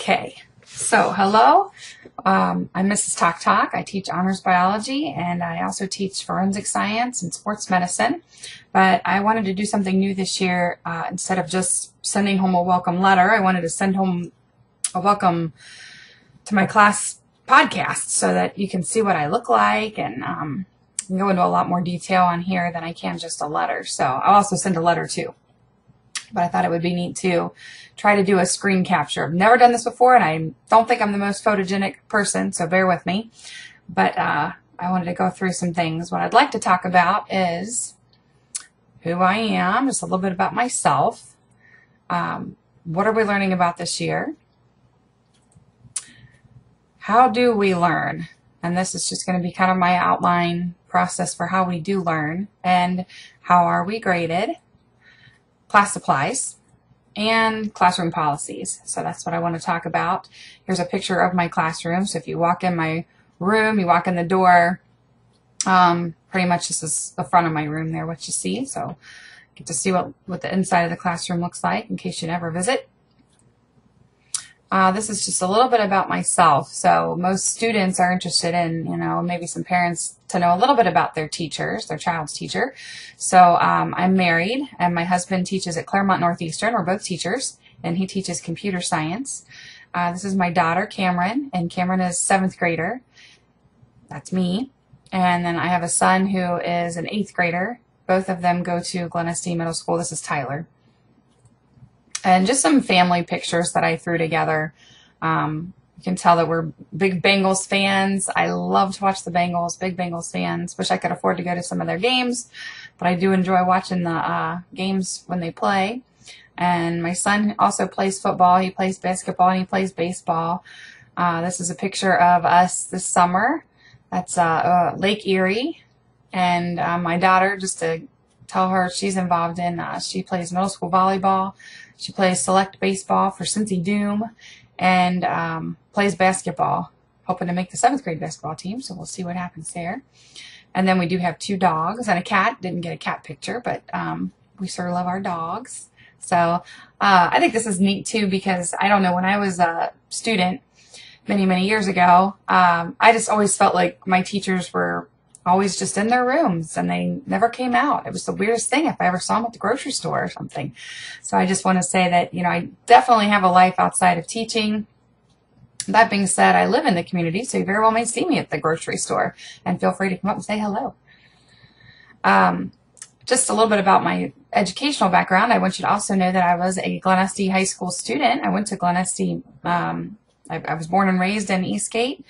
Okay, so hello. I'm Mrs. Talk Talk. I teach honors biology and I also teach forensic science and sports medicine. But I wanted to do something new this year. Instead of just sending home a welcome letter, I wanted to send home a welcome to my class podcast so that you can see what I look like and can go into a lot more detail on here than I can just a letter. So I'll also send a letter too. But I thought it would be neat to try to do a screen capture. I've never done this before, and I don't think I'm the most photogenic person, so bear with me. But I wanted to go through some things. What I'd like to talk about is who I am, just a little bit about myself. What are we learning about this year? How do we learn? And this is just going to be kind of my outline process for how we do learn, and how are we graded, class supplies, and classroom policies. So that's what I want to talk about. Here's a picture of my classroom. So if you walk in my room, you walk in the door, pretty much this is the front of my room there, what you see. So get to see what the inside of the classroom looks like in case you never visit. This is just a little bit about myself. So most students are interested in, maybe some parents to know a little bit about their teachers, their child's teacher. So I'm married, and my husband teaches at Claremont Northeastern. We're both teachers, and he teaches computer science. This is my daughter, Cameron, and Cameron is 7th grader. That's me. And then I have a son who is an 8th grader. Both of them go to Glen Estee Middle School. This is Tyler. And just some family pictures that I threw together. You can tell that we're big Bengals fans. I love to watch the Bengals, big Bengals fans. Wish I could afford to go to some of their games, but I do enjoy watching the games when they play. And my son also plays football. He plays basketball and he plays baseball. This is a picture of us this summer. That's Lake Erie. And my daughter, just to tell her she's involved in, she plays middle school volleyball. She plays select baseball for Cincy Doom and plays basketball, hoping to make the 7th grade basketball team, so we'll see what happens there. And then we do have 2 dogs and a cat. Didn't get a cat picture, but we sort of love our dogs. So I think this is neat too, because I don't know, when I was a student many, many years ago, I just always felt like my teachers were always just in their rooms and they never came out. It was the weirdest thing if I ever saw them at the grocery store or something. So I just want to say that, I definitely have a life outside of teaching. That being said, I live in the community, so you very well may see me at the grocery store, and feel free to come up and say hello. Just a little bit about my educational background. I want you to also know that I was a Glen Estee High School student. I went to Glen Estee. I was born and raised in Eastgate.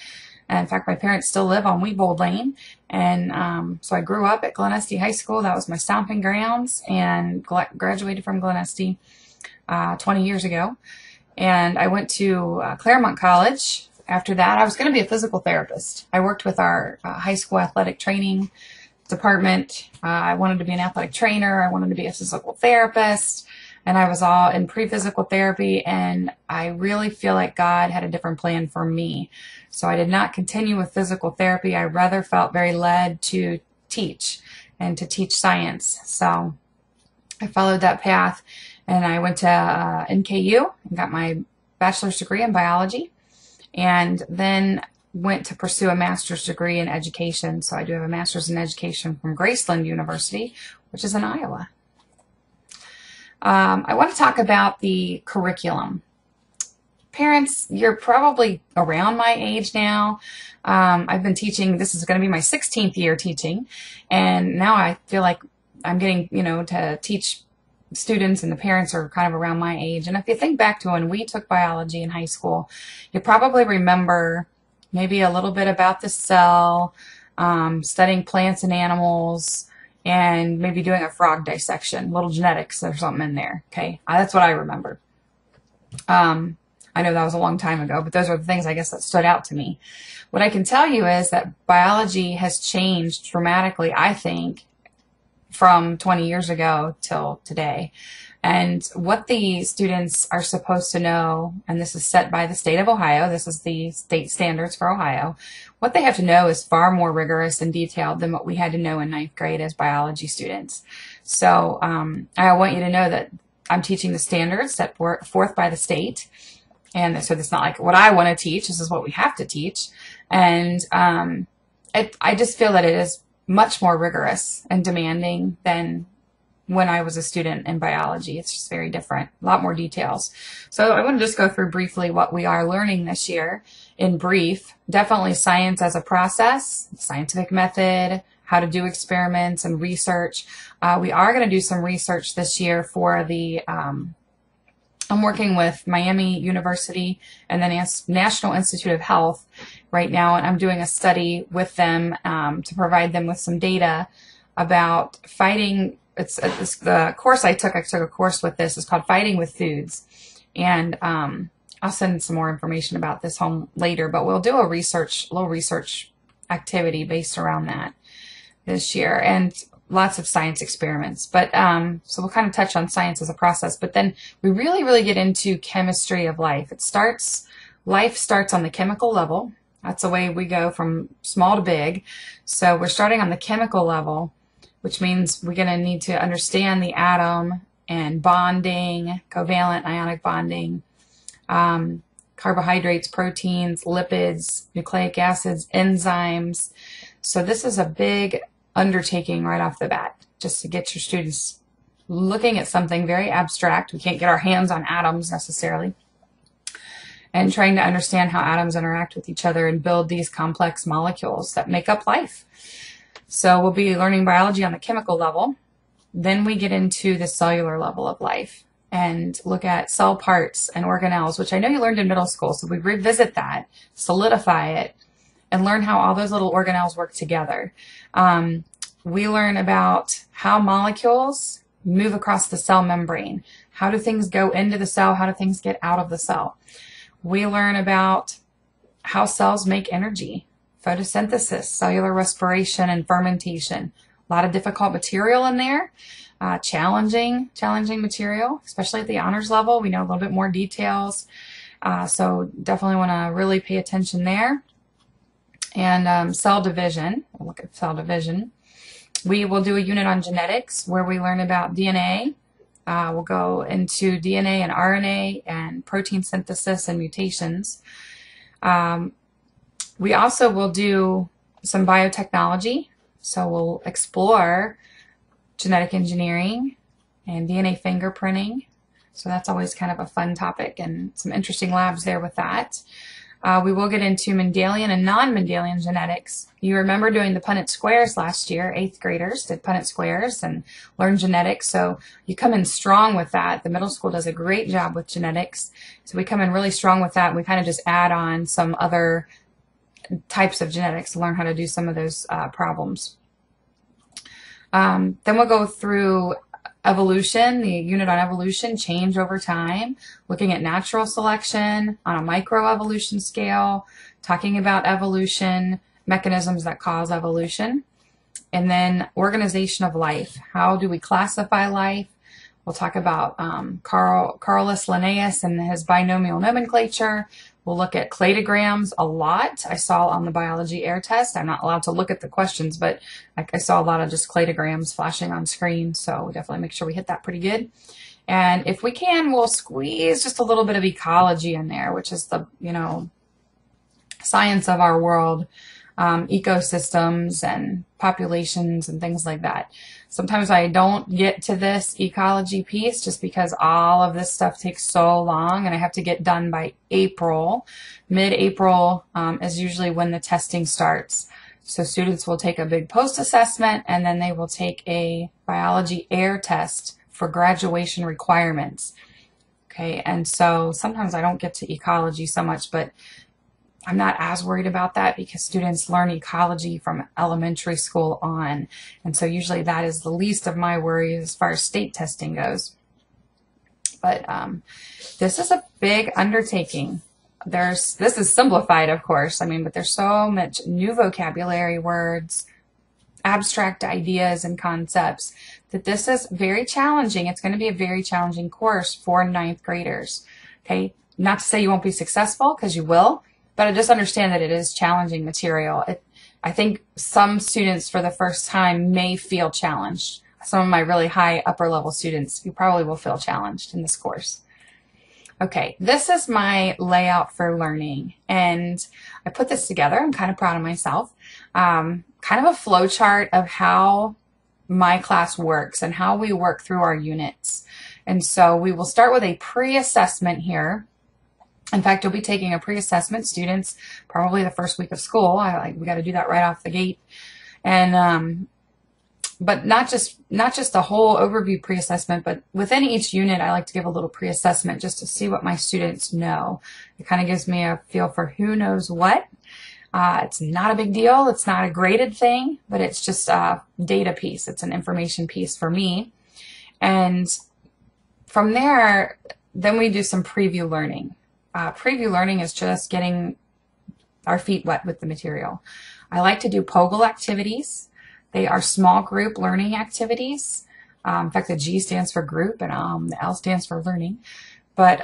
In fact, my parents still live on Weebold Lane. And so I grew up at Glen Estee High School. That was my stomping grounds, and graduated from Glen Estee 20 years ago. And I went to Claremont College. After that, I was going to be a physical therapist. I worked with our high school athletic training department. I wanted to be an athletic trainer. I wanted to be a physical therapist. And I was all in pre-physical therapy, and I really feel like God had a different plan for me. So I did not continue with physical therapy. I rather felt very led to teach and to teach science. So I followed that path, and I went to NKU and got my bachelor's degree in biology, and then went to pursue a master's degree in education. So I do have a master's in education from Graceland University, which is in Iowa. I want to talk about the curriculum. Parents, you're probably around my age now. I've been teaching, this is going to be my 16th year teaching, and now I feel like I'm getting, to teach students, and the parents are kind of around my age. And if you think back to when we took biology in high school, you probably remember maybe a little bit about the cell, studying plants and animals, and maybe doing a frog dissection, little genetics or something in there. Okay, that's what I remember. I know that was a long time ago, but those are the things I guess that stood out to me. What I can tell you is that biology has changed dramatically, I think, from 20 years ago till today. And what the students are supposed to know, and this is set by the state of Ohio, this is the state standards for Ohio, what they have to know is far more rigorous and detailed than what we had to know in 9th grade as biology students. So I want you to know that I'm teaching the standards set forth by the state. And so it's not like what I want to teach. This is what we have to teach. And I just feel that it is much more rigorous and demanding than when I was a student in biology. It's just very different, a lot more details. So I want to just go through briefly what we are learning this year in brief. Definitely science as a process, scientific method, how to do experiments and research. We are going to do some research this year for the I'm working with Miami University and the National Institute of Health right now, and I'm doing a study with them to provide them with some data about fighting. It's the course I took a course with this. It's called Fighting with Foods, and I'll send some more information about this home later, but we'll do a little research activity based around that this year, and lots of science experiments. But so we'll kind of touch on science as a process, but then we really get into chemistry of life. Life starts on the chemical level. That's the way we go from small to big. So we're starting on the chemical level, which means we're going to need to understand the atom and bonding, covalent ionic bonding, carbohydrates, proteins, lipids, nucleic acids, enzymes. So this is a big undertaking right off the bat, just to get your students looking at something very abstract. We can't get our hands on atoms necessarily, and trying to understand how atoms interact with each other and build these complex molecules that make up life. So we'll be learning biology on the chemical level. Then we get into the cellular level of life and look at cell parts and organelles, which I know you learned in middle school. So we revisit that, solidify it, and learn how all those little organelles work together. We learn about how molecules move across the cell membrane. How do things go into the cell? How do things get out of the cell? We learn about how cells make energy, photosynthesis, cellular respiration, and fermentation. A lot of difficult material in there, challenging material, especially at the honors level. We know a little bit more details, so definitely want to really pay attention there. And cell division, we'll look at cell division. We will do a unit on genetics where we learn about DNA. We'll go into DNA and RNA and protein synthesis and mutations. We also will do some biotechnology. So we'll explore genetic engineering and DNA fingerprinting. So that's always kind of a fun topic, and some interesting labs there with that. We will get into Mendelian and non-Mendelian genetics. You remember doing the Punnett squares last year. 8th graders did Punnett squares and learned genetics. So you come in strong with that. The middle school does a great job with genetics. So we come in really strong with that. And we kind of just add on some other types of genetics to learn how to do some of those problems. Then we'll go through evolution, the unit on evolution, change over time, looking at natural selection on a microevolution scale, talking about evolution, mechanisms that cause evolution, and then organization of life. How do we classify life? We'll talk about Carolus Linnaeus and his binomial nomenclature. We'll look at cladograms a lot. I saw on the biology air test. I'm not allowed to look at the questions, but I saw a lot of just cladograms flashing on screen. So definitely make sure we hit that pretty good. And if we can, we'll squeeze just a little bit of ecology in there, which is the, science of our world, ecosystems and populations and things like that. Sometimes I don't get to this ecology piece just because all of this stuff takes so long, and I have to get done by April. Mid-April is usually when the testing starts. So students will take a big post-assessment, and then they will take a biology air test for graduation requirements. Okay, and so sometimes I don't get to ecology so much, but I'm not as worried about that because students learn ecology from elementary school on. And so usually that is the least of my worries as far as state testing goes. But this is a big undertaking. This is simplified, of course. But there's so much new vocabulary words, abstract ideas and concepts that this is very challenging. It's going to be a very challenging course for 9th graders. Okay, not to say you won't be successful, because you will. But I just understand that it is challenging material. I think some students for the first time may feel challenged. Some of my really high upper level students, you probably will feel challenged in this course. Okay, this is my layout for learning, and I put this together. I'm kind of proud of myself. Kind of a flow chart of how my class works and how we work through our units. And so we will start with a pre-assessment here. In fact, you'll be taking a pre-assessment, students, probably the first week of school. We got to do that right off the gate. And but not just a whole overview pre-assessment, but within each unit, I like to give a little pre-assessment just to see what my students know. It kind of gives me a feel for who knows what. It's not a big deal. It's not a graded thing, but it's just a data piece. It's an information piece for me. And from there, then we do some preview learning. Preview learning is just getting our feet wet with the material. I like to do POGIL activities. They are small group learning activities. In fact, the G stands for group and the L stands for learning. But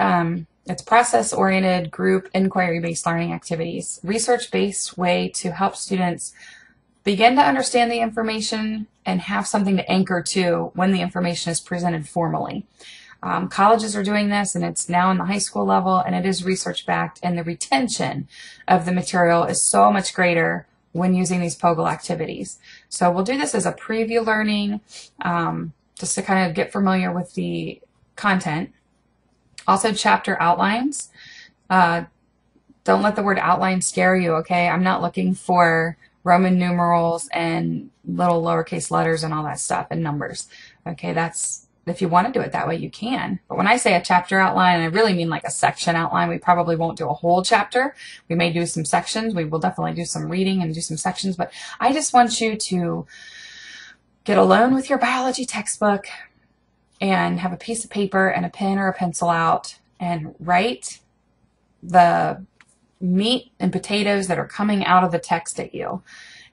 it's process-oriented, group, inquiry-based learning activities. Research-based way to help students begin to understand the information and have something to anchor to when the information is presented formally. Colleges are doing this, and it's now in the high school level, and it is research-backed, and the retention of the material is so much greater when using these POGIL activities. So we'll do this as a preview learning, just to kind of get familiar with the content. Also, chapter outlines. Don't let the word outline scare you, okay? I'm not looking for Roman numerals and little lowercase letters and all that stuff and numbers. Okay, that's, if you want to do it that way, you can. But when I say a chapter outline, I really mean like a section outline. We probably won't do a whole chapter. We may do some sections. We will definitely do some reading and do some sections. But I just want you to get alone with your biology textbook and have a piece of paper and a pen or a pencil out and write the meat and potatoes that are coming out of the text at you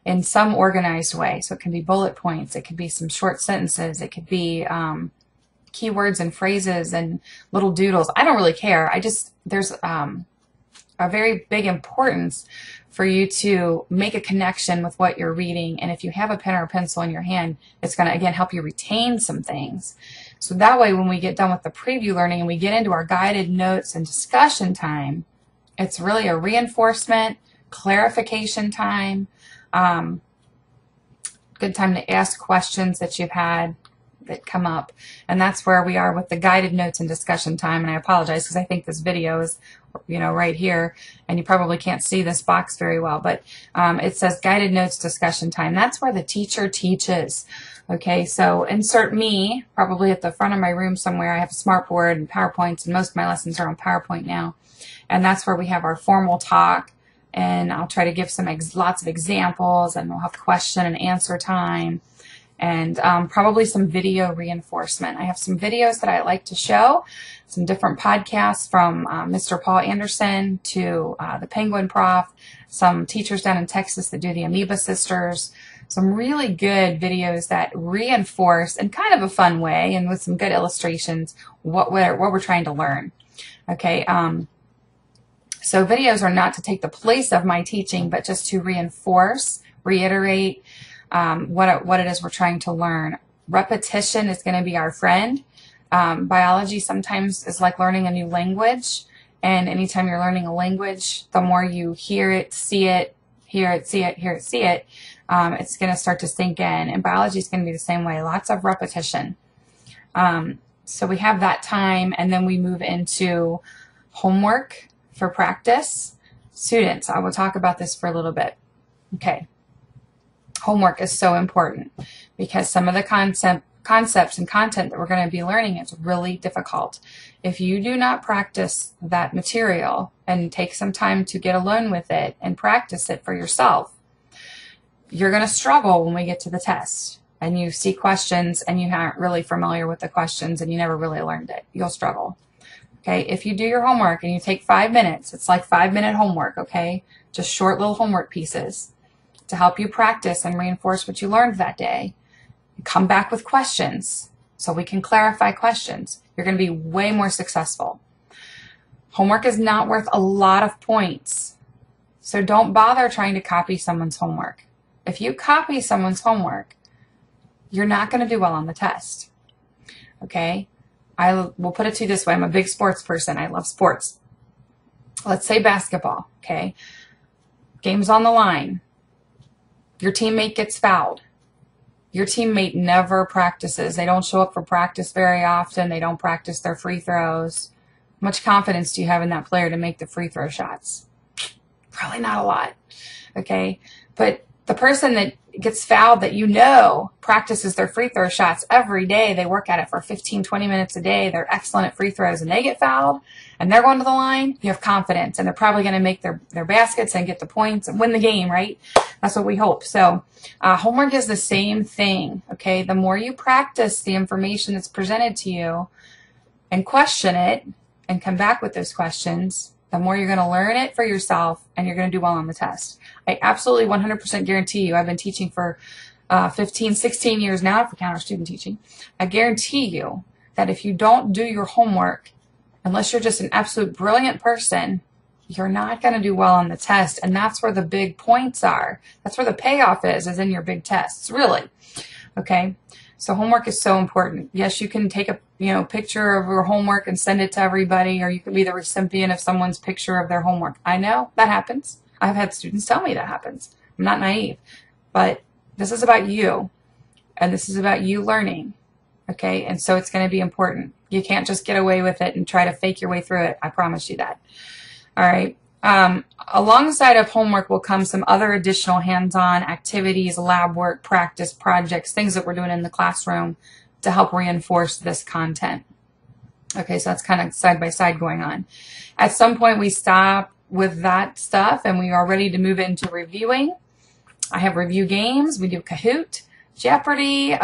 in some organized way. So it can be bullet points. It could be some short sentences. It could be keywords and phrases and little doodles. I don't really care. There's a very big importance for you to make a connection with what you're reading. And if you have a pen or a pencil in your hand, it's going to, again, help you retain some things. So that way, when we get done with the preview learning and we get into our guided notes and discussion time, it's really a reinforcement, clarification time, good time to ask questions that you've had that come up. And that's where we are with the guided notes and discussion time. And I apologize because I think this video is, right here, and you probably can't see this box very well, but it says guided notes discussion time. That's where the teacher teaches. Okay, so insert me probably at the front of my room somewhere. I have a smartboard and PowerPoints, and most of my lessons are on PowerPoint now. And that's where we have our formal talk, and I'll try to give some lots of examples, and we'll have question and answer time, and probably some video reinforcement. I have some videos that I like to show, some different podcasts from Mr. Paul Anderson to the Penguin Prof, some teachers down in Texas that do the Amoeba Sisters, some really good videos that reinforce in kind of a fun way and with some good illustrations what we're trying to learn. Okay, so videos are not to take the place of my teaching, but just to reinforce, reiterate what it is we're trying to learn. Repetition is going to be our friend. Biology sometimes is like learning a new language, and anytime you're learning a language, the more you hear it, see it, hear it, see it, hear it, see it, it's going to start to sink in. And biology is going to be the same way, lots of repetition. So we have that time, and then we move into homework for practice. Students, I will talk about this for a little bit. Okay. Homework is so important because some of the concepts and content that we're going to be learning is really difficult. If you do not practice that material and take some time to get alone with it and practice it for yourself, you're going to struggle when we get to the test and you see questions and you aren't really familiar with the questions and you never really learned it. You'll struggle. Okay, if you do your homework and you take 5 minutes, it's like 5-minute homework, okay? Just short little homework pieces to help you practice and reinforce what you learned that day. Come back with questions so we can clarify questions. You're going to be way more successful. Homework is not worth a lot of points, so don't bother trying to copy someone's homework. If you copy someone's homework, you're not going to do well on the test. Okay? I will put it to you this way. I'm a big sports person. I love sports. Let's say basketball, okay? Game's on the line. Your teammate gets fouled. Your teammate never practices. They don't show up for practice very often. They don't practice their free throws. How much confidence do you have in that player to make the free throw shots? Probably not a lot, okay? But the person that gets fouled that you know practices their free throw shots every day, they work at it for 15, 20 minutes a day, they're excellent at free throws, and they get fouled, and they're going to the line, you have confidence, and they're probably going to make their baskets and get the points and win the game, right? That's what we hope. So homework is the same thing, okay? The more you practice the information that's presented to you and question it and come back with those questions, the more you're going to learn it for yourself, and you're going to do well on the test. I absolutely 100% guarantee you, I've been teaching for 15, 16 years now, if we count our student teaching. I guarantee you that if you don't do your homework, unless you're just an absolute brilliant person, you're not going to do well on the test. And that's where the big points are. That's where the payoff is in your big tests, really. Okay? So homework is so important. Yes, you can take a picture of your homework and send it to everybody, or you can be the recipient of someone's picture of their homework. I know that happens. I've had students tell me that happens. I'm not naive. But this is about you, and this is about you learning. Okay? And so it's going to be important. You can't just get away with it and try to fake your way through it. I promise you that. All right. Alongside of homework will come some other additional hands-on activities, lab work, practice, projects, things that we're doing in the classroom to help reinforce this content. Okay, so that's kind of side by side going on. At some point we stop with that stuff and we are ready to move into reviewing. I have review games. We do Kahoot, Jeopardy,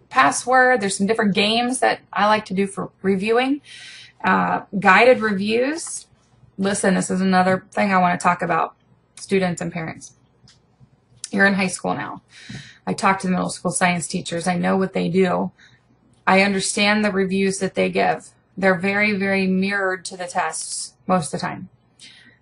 Password. There's some different games that I like to do for reviewing. Guided reviews. Listen, this is another thing I want to talk about, students and parents. You're in high school now. I talk to the middle school science teachers. I know what they do. I understand the reviews that they give. They're very, very mirrored to the tests most of the time.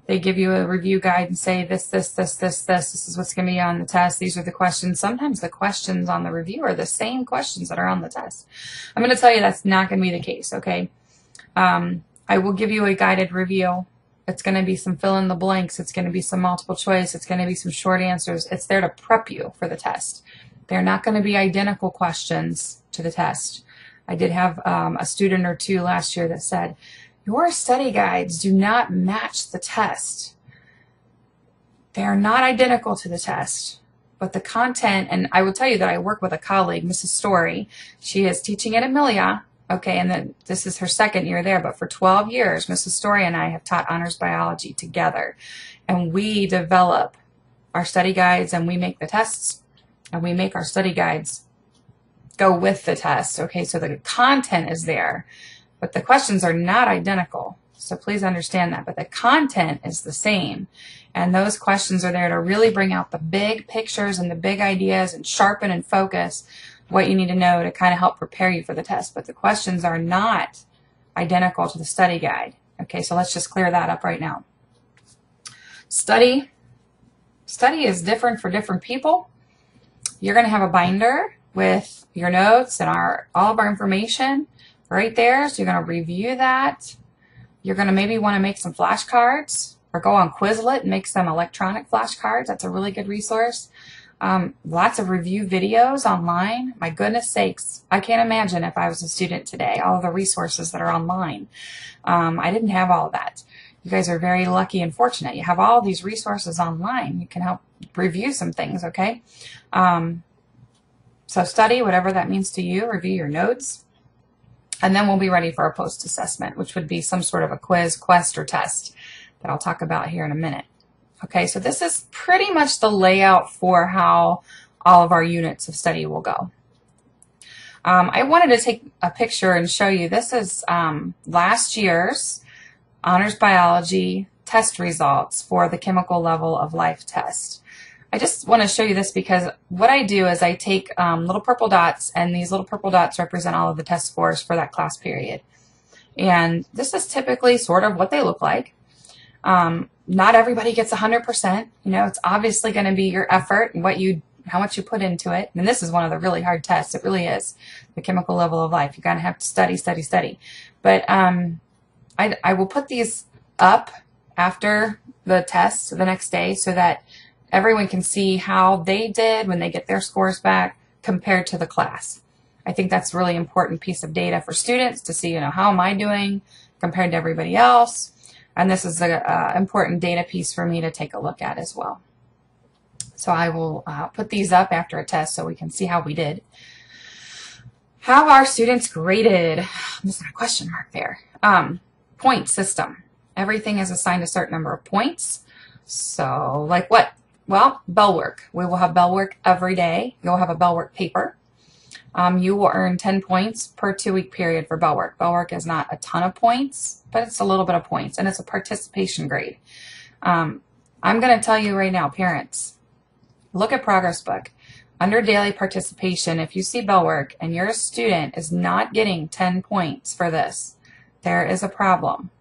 They give you a review guide and say this is what's going to be on the test. These are the questions. Sometimes the questions on the review are the same questions that are on the test. I'm going to tell you that's not going to be the case, okay? I will give you a guided review. It's going to be some fill in the blanks. It's going to be some multiple choice. It's going to be some short answers. It's there to prep you for the test. They're not going to be identical questions to the test. I did have a student or two last year that said, your study guides do not match the test. They are not identical to the test, but the content, and I will tell you that I work with a colleague, Mrs. Story. She is teaching at Amelia. Okay, and then this is her second year there, but for 12 years, Mrs. Story and I have taught honors biology together. And we develop our study guides, and we make the tests, and we make our study guides go with the test. Okay, so the content is there, but the questions are not identical. So please understand that. But the content is the same. And those questions are there to really bring out the big pictures and the big ideas and sharpen and focus what you need to know to kind of help prepare you for the test. But the questions are not identical to the study guide. Okay, so let's just clear that up right now. Study is different for different people. You're going to have a binder with your notes and all of our information right there. So you're going to review that. You're going to maybe want to make some flashcards or go on Quizlet and make some electronic flashcards. That's a really good resource. Lots of review videos online. My goodness sakes, I can't imagine if I was a student today, all of the resources that are online. I didn't have all of that. You guys are very lucky and fortunate. You have all these resources online. You can help review some things, okay? So study, whatever that means to you, review your notes, and then we'll be ready for a post-assessment, which would be some sort of a quiz, quest, or test that I'll talk about here in a minute. Okay, so this is pretty much the layout for how all of our units of study will go. I wanted to take a picture and show you. This is last year's Honors Biology test results for the Chemical Level of Life test. I just want to show you this because what I do is I take little purple dots, and these little purple dots represent all of the test scores for that class period. And this is typically sort of what they look like. Not everybody gets 100%. You know, it's obviously going to be your effort and what you how much you put into it. And this is one of the really hard tests. It really is. The chemical level of life. You're going to have to study, study, study. But I will put these up after the test the next day so that everyone can see how they did when they get their scores back compared to the class. I think that's a really important piece of data for students to see, how am I doing compared to everybody else? And this is an important data piece for me to take a look at as well. So I will put these up after a test so we can see how we did. How are students graded? I'm missing a question mark there. Point system. Everything is assigned a certain number of points. So like what? Well, bell work. We will have bell work every day. You'll have a bell work paper. You will earn 10 points per 2-week period for bell work. Bell work is not a ton of points, but it's a little bit of points, and it's a participation grade. I'm going to tell you right now, parents, look at Progress Book. Under daily participation, if you see bell work and your student is not getting 10 points for this, there is a problem.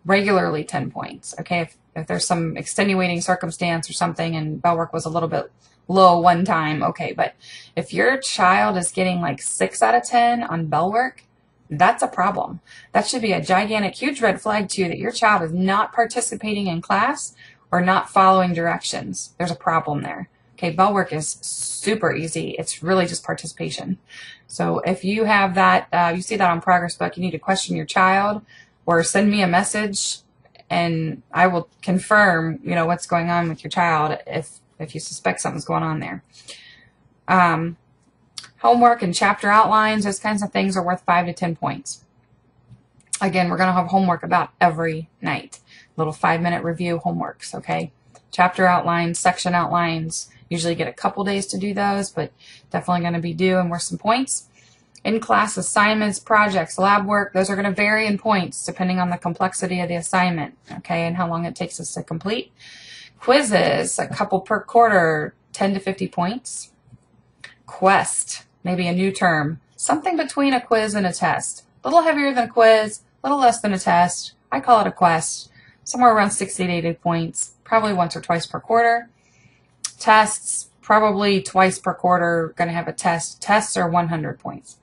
Regularly 10 points, okay? If there's some extenuating circumstance or something and bell work was a little bit low one time, okay, but if your child is getting like 6 out of 10 on bell work, that's a problem. That should be a gigantic, huge red flag to you that your child is not participating in class or not following directions. There's a problem there. Okay, bell work is super easy. It's really just participation. So if you have that, you see that on Progress Book, you need to question your child or send me a message and I will confirm, what's going on with your child if you suspect something's going on there. Homework and chapter outlines, those kinds of things are worth 5 to 10 points. Again, we're going to have homework about every night. Little 5-minute review homeworks, okay? Chapter outlines, section outlines, usually get a couple days to do those, but definitely going to be due and worth some points. In-class assignments, projects, lab work, those are going to vary in points depending on the complexity of the assignment, okay, and how long it takes us to complete. Quizzes, a couple per quarter, 10 to 50 points. Quest, maybe a new term, something between a quiz and a test. A little heavier than a quiz, a little less than a test. I call it a quest, somewhere around 60 to 80 points, probably once or twice per quarter. Tests, probably twice per quarter, going to have a test. Tests are 100 points.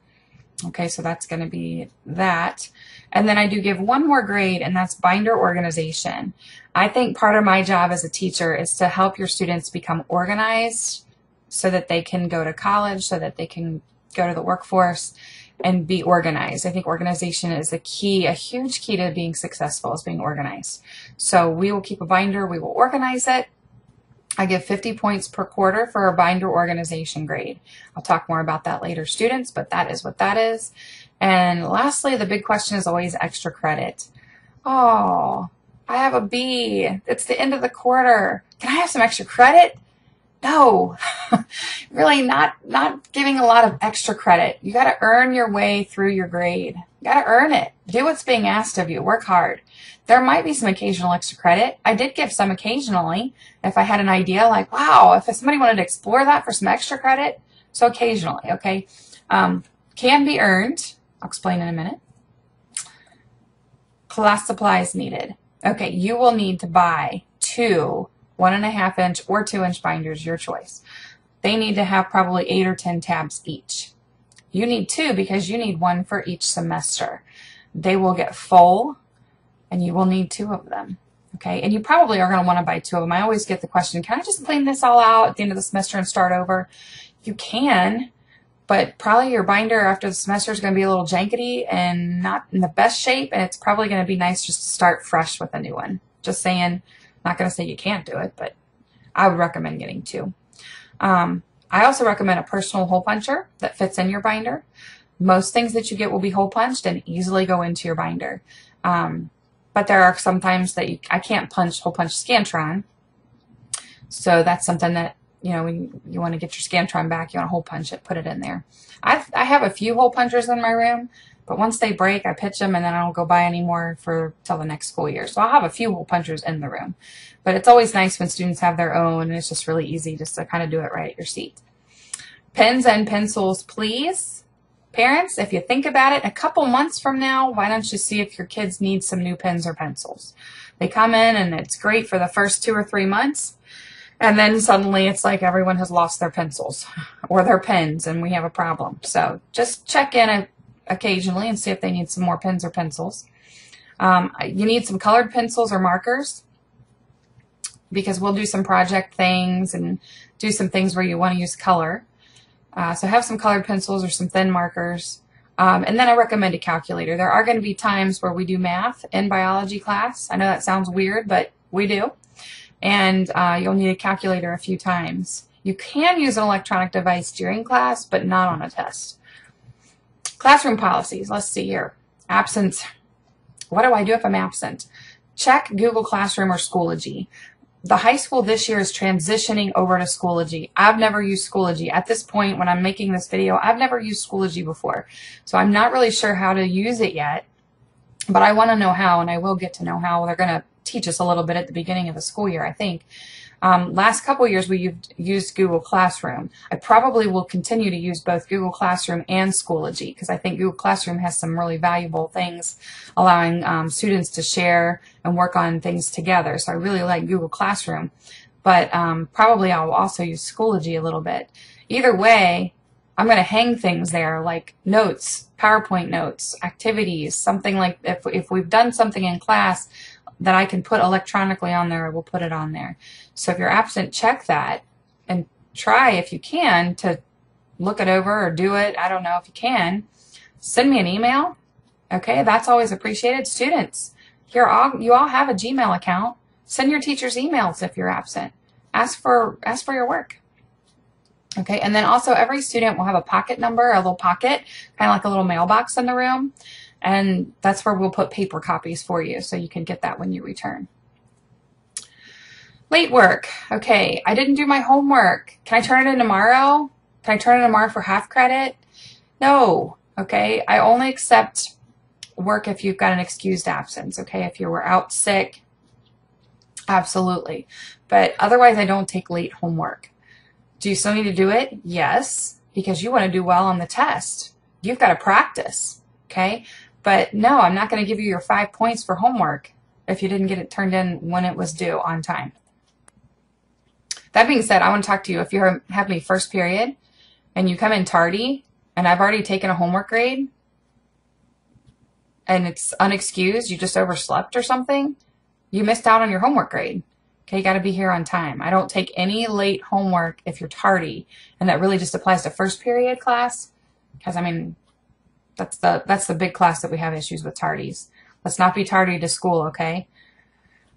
Okay, so that's going to be that. And then I do give one more grade, and that's binder organization. I think part of my job as a teacher is to help your students become organized so that they can go to college, so that they can go to the workforce and be organized. I think organization is a key, a huge key to being successful, is being organized. So we will keep a binder, we will organize it. I give 50 points per quarter for a binder organization grade. I'll talk more about that later, students, but that is what that is. And lastly, the big question is always extra credit. Oh, I have a B. It's the end of the quarter. Can I have some extra credit? No, really not giving a lot of extra credit. You got to earn your way through your grade. You got to earn it. Do what's being asked of you. Work hard. There might be some occasional extra credit. I did give some occasionally if I had an idea like, wow, if somebody wanted to explore that for some extra credit. So occasionally, okay. Can be earned. I'll explain in a minute. Class supplies needed. Okay, you will need to buy 2 1.5 inch or 2 inch binders, your choice. They need to have probably 8 or 10 tabs each. You need 2 because you need 1 for each semester. They will get full and you will need 2 of them. Okay, and you probably are going to want to buy 2 of them. I always get the question, can I just clean this all out at the end of the semester and start over? You can, but probably your binder after the semester is going to be a little jankety and not in the best shape, and it's probably going to be nice just to start fresh with a new one. Just saying. Not going to say you can't do it, but I would recommend getting 2. I also recommend a personal hole puncher that fits in your binder. Most things that you get will be hole punched and easily go into your binder. But there are some times that I can't hole punch Scantron. So that's something that, when you want to get your Scantron back, you want to hole punch it, put it in there. I have a few hole punchers in my room, but once they break, I pitch them and then I don't go buy any more till the next school year. So I'll have a few hole punchers in the room. But it's always nice when students have their own, and it's just really easy just to kind of do it right at your seat. Pens and pencils, please. Parents, if you think about it, a couple months from now, why don't you see if your kids need some new pens or pencils? They come in and it's great for the first 2 or 3 months. And then suddenly it's like everyone has lost their pencils or their pens and we have a problem. So just check in occasionally and see if they need some more pens or pencils. You need some colored pencils or markers because we'll do some project things and do some things where you want to use color. So have some colored pencils or some thin markers. And then I recommend a calculator. There are going to be times where we do math in biology class. I know that sounds weird, but we do. And you'll need a calculator a few times. You can use an electronic device during class, but not on a test. Classroom policies. Let's see here. Absence. What do I do if I'm absent? Check Google Classroom or Schoology. The high school this year is transitioning over to Schoology. I've never used Schoology. At this point, when I'm making this video, I've never used Schoology before. So I'm not really sure how to use it yet, but I want to know how, and I will get to know how. They're going to teach us a little bit at the beginning of the school year, I think. Last couple years we used Google Classroom. I probably will continue to use both Google Classroom and Schoology because I think Google Classroom has some really valuable things allowing students to share and work on things together. So I really like Google Classroom, but probably I'll also use Schoology a little bit. Either way, I'm going to hang things there like notes, PowerPoint notes, activities, something like if we've done something in class that I can put electronically on there, we'll put it on there. So if you're absent, check that and try, if you can, to look it over or do it. I don't know if you can. Send me an email. Okay, that's always appreciated. Students, you all have a Gmail account. Send your teachers emails if you're absent. Ask for your work. Okay, and then also every student will have a pocket number, a little pocket, kind of like a little mailbox in the room. And that's where we'll put paper copies for you so you can get that when you return. Late work. Okay, I didn't do my homework. Can I turn it in tomorrow? Can I turn it in tomorrow for half credit? No. Okay, I only accept work if you've got an excused absence. Okay, if you were out sick, absolutely. But otherwise, I don't take late homework. Do you still need to do it? Yes, because you want to do well on the test. You've got to practice. Okay. But no, I'm not going to give you your 5 points for homework if you didn't get it turned in when it was due on time. That being said, I want to talk to you. If you have me first period and you come in tardy and I've already taken a homework grade and it's unexcused, you just overslept or something, you missed out on your homework grade. Okay, you got to be here on time. I don't take any late homework if you're tardy, and that really just applies to first period class because, I mean, that's the big class that we have issues with tardies. Let's not be tardy to school, okay?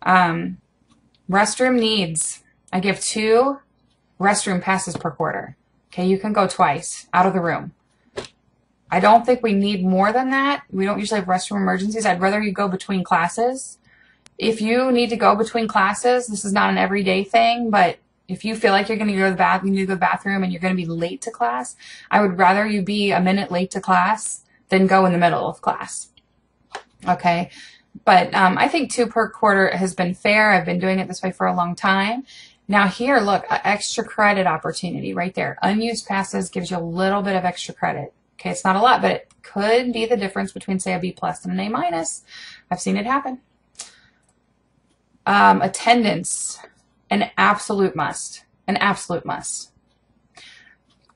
Restroom needs. I give 2 restroom passes per quarter. Okay, you can go twice out of the room. I don't think we need more than that. We don't usually have restroom emergencies. I'd rather you go between classes. If you need to go between classes, this is not an everyday thing, but if you feel like you're going to go to the bathroom and you're going to be late to class, I would rather you be a minute late to class than go in the middle of class. Okay, but I think 2 per quarter has been fair. I've been doing it this way for a long time. Now here, look, extra credit opportunity right there. Unused passes gives you a little bit of extra credit. Okay, it's not a lot, but it could be the difference between, say, a B+ and an A-. I've seen it happen. Attendance, an absolute must. An absolute must.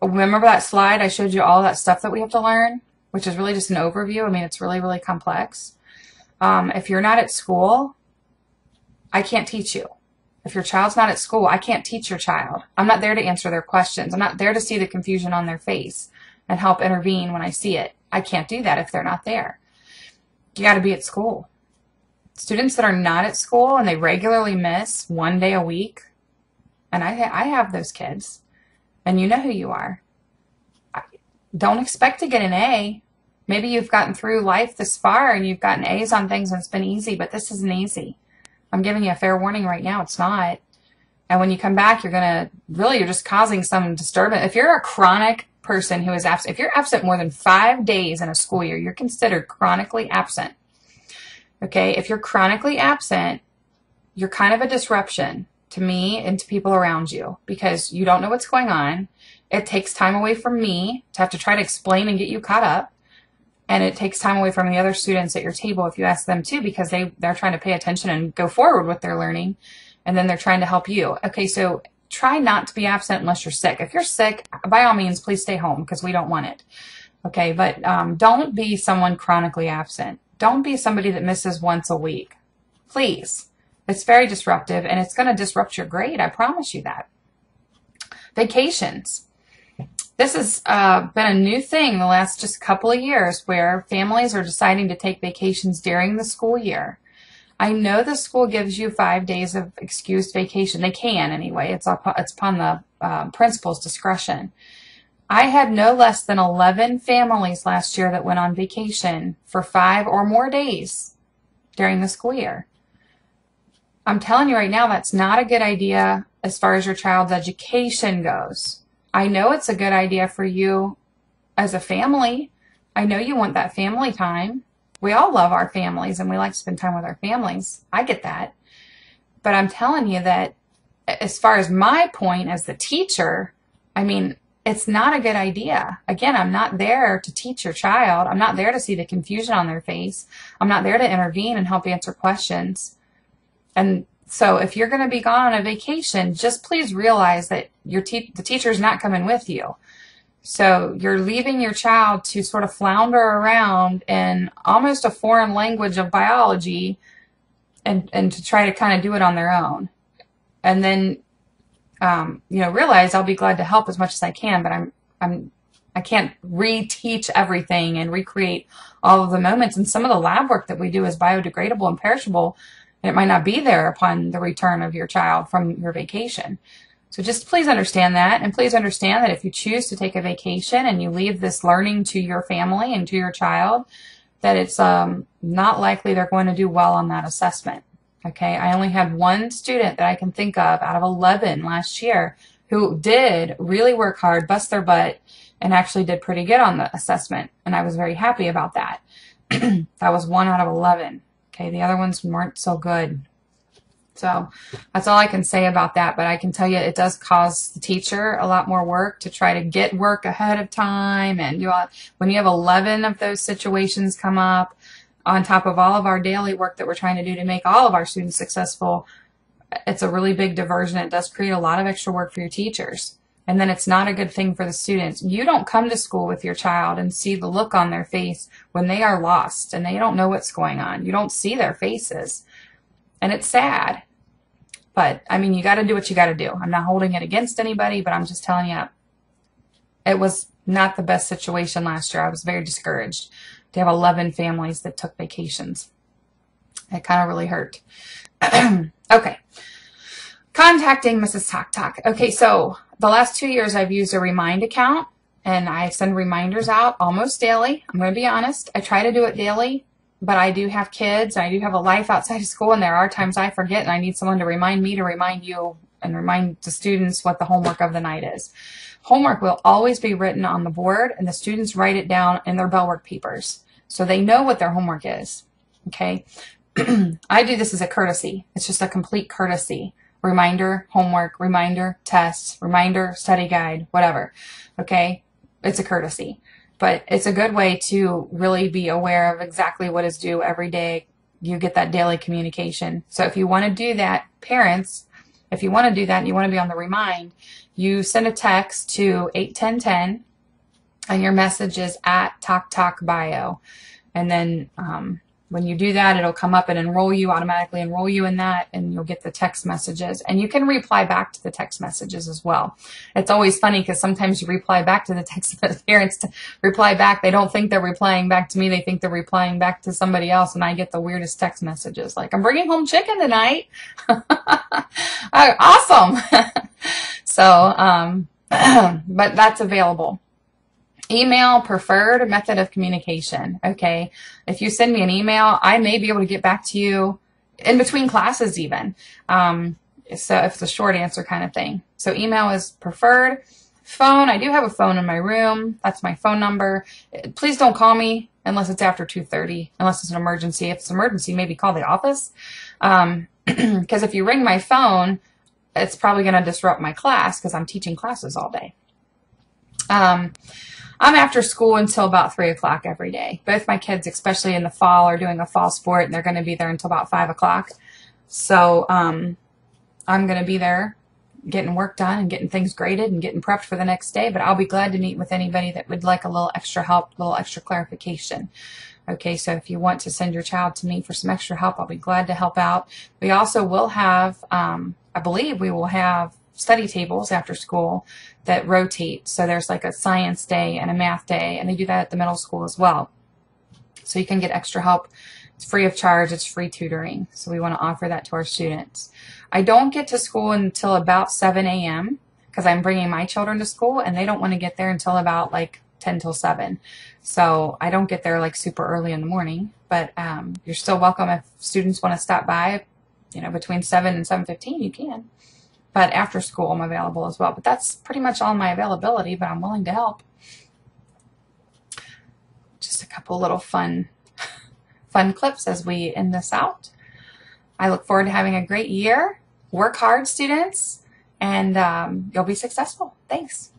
Remember that slide I showed you all that stuff that we have to learn, which is really just an overview. I mean, it's really, really complex. If you're not at school, I can't teach you. If your child's not at school, I can't teach your child. I'm not there to answer their questions. I'm not there to see the confusion on their face and help intervene when I see it. I can't do that if they're not there. You got to be at school. Students that are not at school and they regularly miss 1 day a week, and I have those kids, and you know who you are. Don't expect to get an A. Maybe you've gotten through life this far and you've gotten A's on things and it's been easy, but this isn't easy. I'm giving you a fair warning right now. It's not. And when you come back, you're just causing some disturbance. If you're a chronic person who is absent, if you're absent more than 5 days in a school year, you're considered chronically absent. Okay, if you're chronically absent, you're kind of a disruption to me and to people around you because you don't know what's going on. It takes time away from me to have to try to explain and get you caught up. And it takes time away from the other students at your table if you ask them to, because they're trying to pay attention and go forward with their learning. And then they're trying to help you. Okay, so try not to be absent unless you're sick. If you're sick, by all means, please stay home because we don't want it. Okay, but don't be someone chronically absent. Don't be somebody that misses once a week. Please. It's very disruptive, and it's going to disrupt your grade. I promise you that. Vacations. This has been a new thing the last just couple of years where families are deciding to take vacations during the school year. I know the school gives you 5 days of excused vacation. They can anyway. It's upon the principal's discretion. I had no less than 11 families last year that went on vacation for 5 or more days during the school year. I'm telling you right now, that's not a good idea as far as your child's education goes. I know it's a good idea for you as a family. I know you want that family time. We all love our families and we like to spend time with our families. I get that. But I'm telling you that as far as my point as the teacher, I mean, it's not a good idea. Again, I'm not there to teach your child. I'm not there to see the confusion on their face. I'm not there to intervene and help answer questions. And so if you're going to be gone on a vacation, just please realize that the teacher's not coming with you. So you're leaving your child to sort of flounder around in almost a foreign language of biology and to try to kind of do it on their own. And then, realize I'll be glad to help as much as I can, but I can't reteach everything and recreate all of the moments. And some of the lab work that we do is biodegradable and perishable. It might not be there upon the return of your child from your vacation. So just please understand that, and please understand that if you choose to take a vacation and you leave this learning to your family and to your child, that it's not likely they're going to do well on that assessment. Okay, I only had one student that I can think of out of 11 last year who did really work hard, bust their butt, and actually did pretty good on the assessment, and I was very happy about that. That was 1 out of 11. Okay, the other ones weren't so good. So that's all I can say about that, but I can tell you it does cause the teacher a lot more work to try to get work ahead of time. And when you have 11 of those situations come up on top of all of our daily work that we're trying to do to make all of our students successful, it's a really big diversion. It does create a lot of extra work for your teachers. And then it's not a good thing for the students. You don't come to school with your child and see the look on their face when they are lost and they don't know what's going on. You don't see their faces. And it's sad. But, I mean, you got to do what you got to do. I'm not holding it against anybody, but I'm just telling you, it was not the best situation last year. I was very discouraged to have 11 families that took vacations. It kind of really hurt. Okay. Contacting Mrs. Talk Talk. Okay, so the last 2 years I've used a Remind account, and I send reminders out almost daily. I'm going to be honest. I try to do it daily, but I do have kids. I do have a life outside of school, and there are times I forget, and I need someone to remind me to remind you and remind the students what the homework of the night is. Homework will always be written on the board, and the students write it down in their bellwork papers, so they know what their homework is. Okay? I do this as a courtesy. It's just a complete courtesy. Reminder, homework, reminder, tests, reminder, study guide, whatever. Okay? It's a courtesy. But it's a good way to really be aware of exactly what is due every day. You get that daily communication. So if you want to do that, parents, if you want to do that and you want to be on the Remind, you send a text to 81010 and your message is at TalkTalkBio. And then when you do that, it'll come up and automatically enroll you in that, and you'll get the text messages. And you can reply back to the text messages as well. It's always funny because sometimes you reply back to the text parents to reply back. They don't think they're replying back to me. They think they're replying back to somebody else, and I get the weirdest text messages like, I'm bringing home chicken tonight. Awesome. So, but that's available. Email, preferred method of communication. Okay. If you send me an email, I may be able to get back to you in between classes even. So if it's a short answer kind of thing. So email is preferred. Phone, I do have a phone in my room. That's my phone number. Please don't call me unless it's after 2:30, unless it's an emergency. If it's an emergency, maybe call the office. Because if you ring my phone, it's probably going to disrupt my class because I'm teaching classes all day. I'm after school until about 3 o'clock every day. Both my kids, especially in the fall, are doing a fall sport, and they're going to be there until about 5 o'clock. So I'm going to be there getting work done and getting things graded and getting prepped for the next day, but I'll be glad to meet with anybody that would like a little extra help, a little extra clarification. Okay, so if you want to send your child to me for some extra help, I'll be glad to help out. We also will have, I believe we will have study tables after school that rotate. So there's like a science day and a math day, and they do that at the middle school as well. So you can get extra help. It's free of charge. It's free tutoring. So we want to offer that to our students. I don't get to school until about 7 a.m. because I'm bringing my children to school, and they don't want to get there until about like 10 till 7. So I don't get there like super early in the morning, but you're still welcome if students want to stop by, you know, between 7 and 7:15, you can. But after school, I'm available as well. But that's pretty much all my availability, but I'm willing to help. Just a couple little fun clips as we end this out. I look forward to having a great year. Work hard, students, and you'll be successful. Thanks.